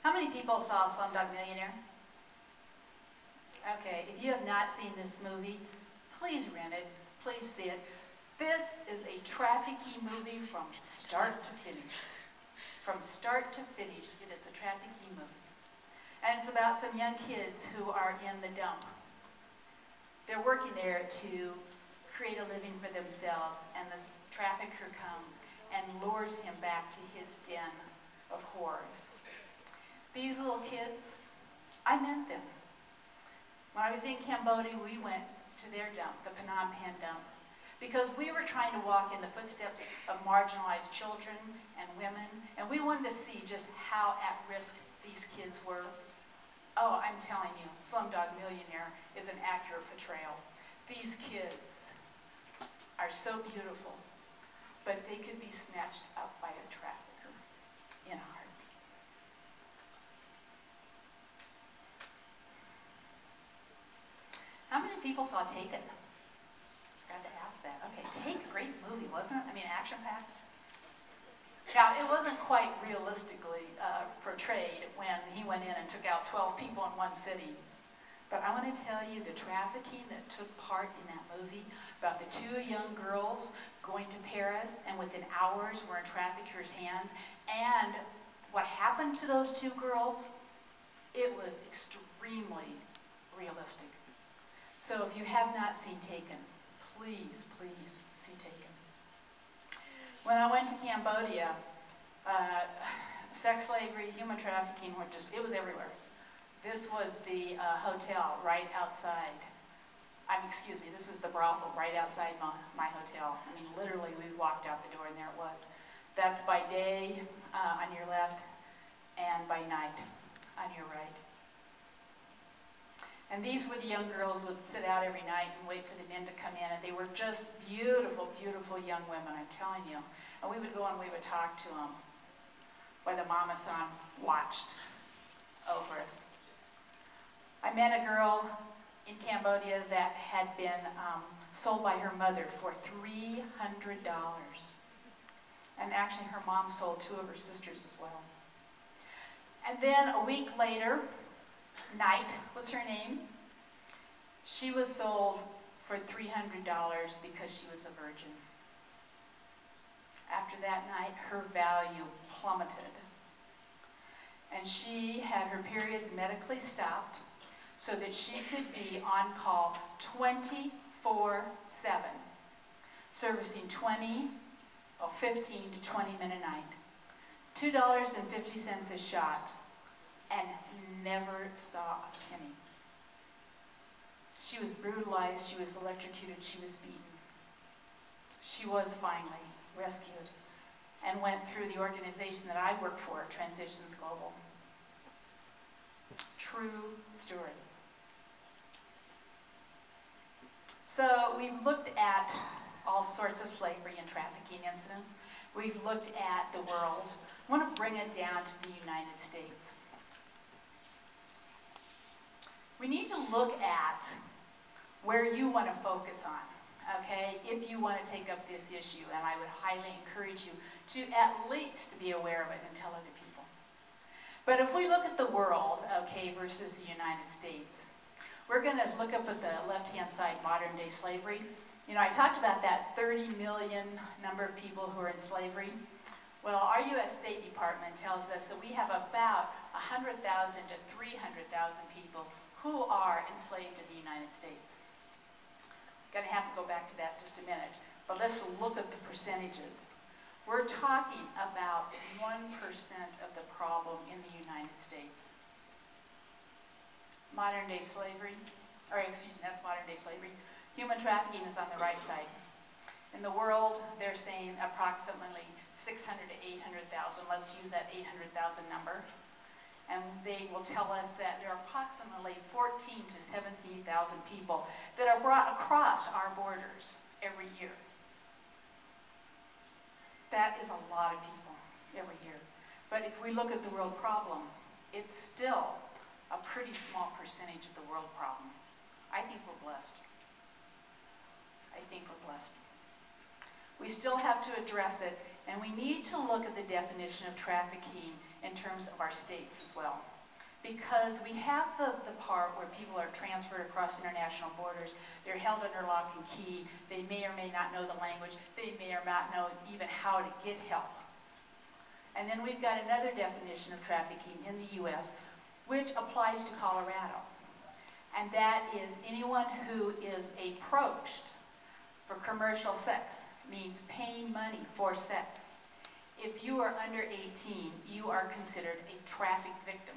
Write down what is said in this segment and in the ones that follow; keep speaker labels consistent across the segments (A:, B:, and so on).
A: How many people saw Slumdog Millionaire? Okay, if you have not seen this movie, please rent it, please see it. This is a trafficking movie from start to finish. From start to finish, it is a trafficking movie. And it's about some young kids who are in the dump. They're working there to create a living for themselves, and this trafficker comes and lures him back to his den of horrors. These little kids, I met them. When I was in Cambodia, we went to their dump, the Phnom Penh dump, because we were trying to walk in the footsteps of marginalized children and women, and we wanted to see just how at risk these kids were. Oh, I'm telling you, Slumdog Millionaire is an accurate portrayal. These kids are so beautiful, but they could be snatched up by a trafficker in a heartbeat. How many people saw Taken? Forgot to ask that. Okay, Take, great movie, wasn't it? I mean, action-packed. Now, it wasn't quite realistically portrayed when he went in and took out 12 people in one city. But I want to tell you the trafficking that took part in that movie about the two young girls going to Paris and within hours were in traffickers' hands. And what happened to those two girls, it was extremely realistic. So if you have not seen Taken, please, please see Taken. When I went to Cambodia, sex slavery, human trafficking were just, it was everywhere. This was the hotel right outside. Excuse me, this is the brothel right outside my hotel. I mean, literally, we walked out the door and there it was. That's by day on your left and by night on your right. And these were the young girls who would sit out every night and wait for the men to come in. And they were just beautiful, beautiful young women, I'm telling you. And we would go and we would talk to them while the mama-san watched over us. I met a girl in Cambodia that had been sold by her mother for $300. And actually her mom sold two of her sisters as well. And then a week later, Night was her name. She was sold for $300 because she was a virgin. After that night, her value plummeted. And she had her periods medically stopped so that she could be on call 24/7, servicing 15 to 20 men a night, $2.50 a shot, and never saw a penny. She was brutalized, she was electrocuted, she was beaten. She was finally rescued and went through the organization that I work for, Transitions Global. True story. So we've looked at all sorts of slavery and trafficking incidents. We've looked at the world. I want to bring it down to the United States. We need to look at where you want to focus on, okay, if you want to take up this issue, and I would highly encourage you to at least be aware of it and tell other people. But if we look at the world, okay, versus the United States, we're going to look up at the left-hand side, modern-day slavery. You know, I talked about that 30 million number of people who are in slavery. Well, our U.S. State Department tells us that we have about 100,000 to 300,000 people who are enslaved in the United States. I'm going to have to go back to that in just a minute, but let's look at the percentages. We're talking about 1% of the problem in the United States. Modern-day slavery, or excuse me, that's modern-day slavery. Human trafficking is on the right side. In the world, they're saying approximately 600 to 800,000. Let's use that 800,000 number. And they will tell us that there are approximately 14 to 17,000 people that are brought across our borders every year. That is a lot of people every year. But if we look at the world problem, it's still a pretty small percentage of the world problem. I think we're blessed. I think we're blessed. We still have to address it, and we need to look at the definition of trafficking in terms of our states as well. Because we have the part where people are transferred across international borders, they're held under lock and key, they may or may not know the language, they may or not know even how to get help. And then we've got another definition of trafficking in the US, which applies to Colorado. And that is anyone who is approached for commercial sex, means paying money for sex. If you are under 18, you are considered a trafficked victim.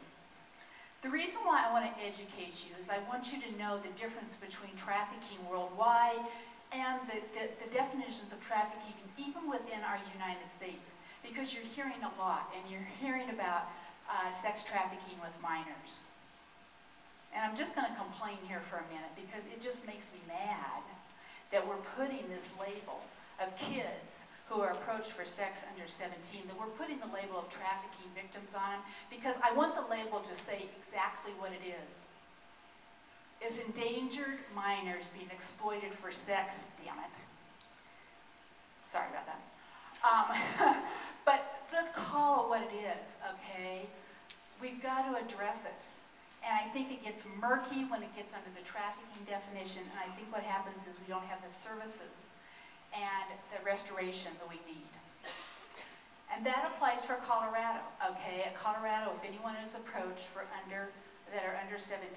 A: The reason why I want to educate you is I want you to know the difference between trafficking worldwide and the definitions of trafficking even within our United States, because you're hearing a lot, and you're hearing about sex trafficking with minors. And I'm just going to complain here for a minute because it just makes me mad that we're putting this label of kids who are approached for sex under 17, that we're putting the label of trafficking victims on them, because I want the label to say exactly what it is. It's endangered minors being exploited for sex, damn it. Sorry about that. But let's call it what it is, okay? We've got to address it. And I think it gets murky when it gets under the trafficking definition, and I think what happens is we don't have the services and the restoration that we need. And that applies for Colorado, okay? At Colorado, if anyone is approached that are under 17,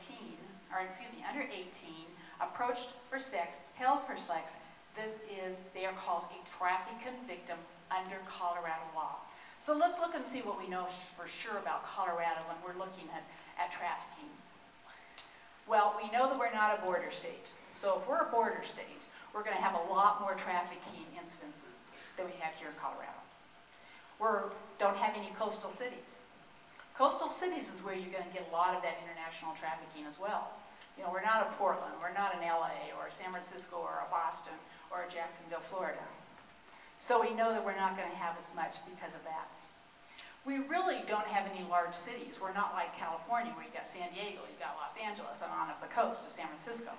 A: or excuse me, under 18, approached for sex, held for sex, they are called a trafficking victim under Colorado law. So let's look and see what we know for sure about Colorado when we're looking at trafficking. Well, we know that we're not a border state. So if we're a border state, we're going to have a lot more trafficking incidences than we have here in Colorado. We don't have any coastal cities. Coastal cities is where you're going to get a lot of that international trafficking as well. You know, we're not a Portland, we're not an LA, or San Francisco, or a Boston, or a Jacksonville, Florida. So we know that we're not going to have as much because of that. We really don't have any large cities. We're not like California, where you've got San Diego, you've got Los Angeles, and on up the coast to San Francisco.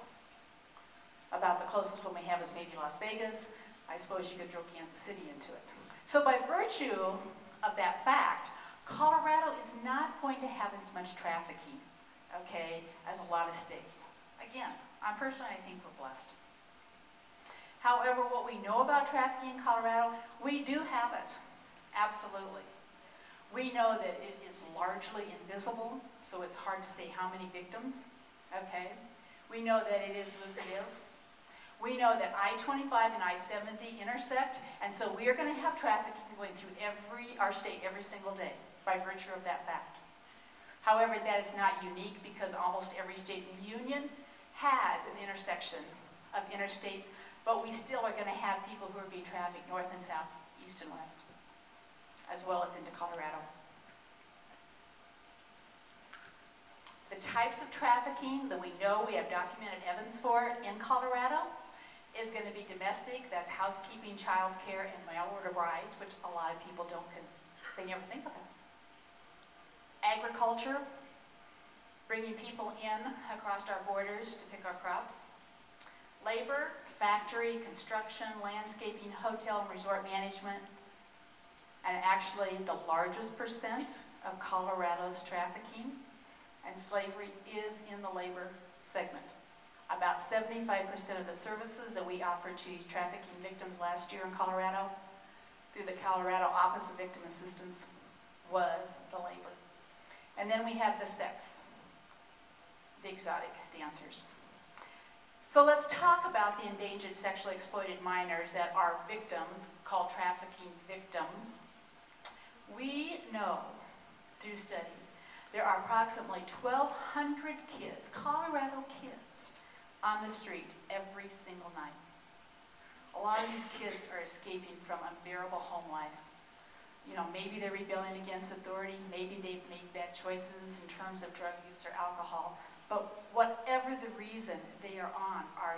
A: About the closest one we have is maybe Las Vegas. I suppose you could throw Kansas City into it. So by virtue of that fact, Colorado is not going to have as much trafficking, okay, as a lot of states. Again, I think we're blessed. However, what we know about trafficking in Colorado, we do have it, absolutely. We know that it is largely invisible, so it's hard to say how many victims, okay? We know that it is lucrative. We know that I-25 and I-70 intersect, and so we are going to have trafficking going through our state every single day by virtue of that fact. However, that is not unique because almost every state in the Union has an intersection of interstates, but we still are going to have people who are being trafficked north and south, east and west, as well as into Colorado. The types of trafficking that we know we have documented evidence for in Colorado is going to be domestic, that's housekeeping, child care, and mail order brides, which a lot of people they never think about. Agriculture, bringing people in across our borders to pick our crops. Labor, factory, construction, landscaping, hotel and resort management. And actually the largest percent of Colorado's trafficking and slavery is in the labor segment. About 75% of the services that we offered to trafficking victims last year in Colorado through the Colorado Office of Victim Assistance was the labor. And then we have the sex, the exotic dancers. So let's talk about the endangered sexually exploited minors that are victims, called trafficking victims. We know through studies there are approximately 1,200 kids, Colorado kids, on the street every single night. A lot of these kids are escaping from unbearable home life. You know, maybe they're rebelling against authority, maybe they've made bad choices in terms of drug use or alcohol, but whatever the reason, they are on our